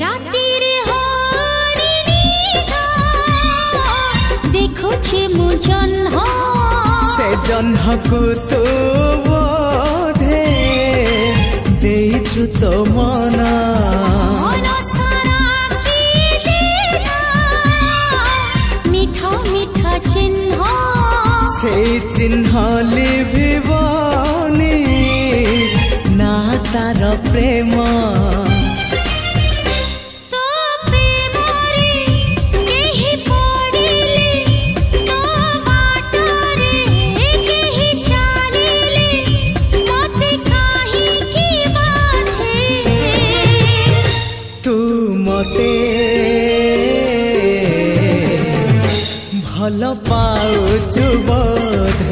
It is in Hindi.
रातिरे हरिणी देखुछि मु जन्ह से जन्ह को तू बोधे देइछु तो मना मीठा मीठा चिन्ह से चिन्ह लिभिबनी ना तार प्रेम तो प्रेम रे केहि पड़िले तो बाटरे केहि चालिले मते काहे की बाधे तू मते भल पाउछु बोधे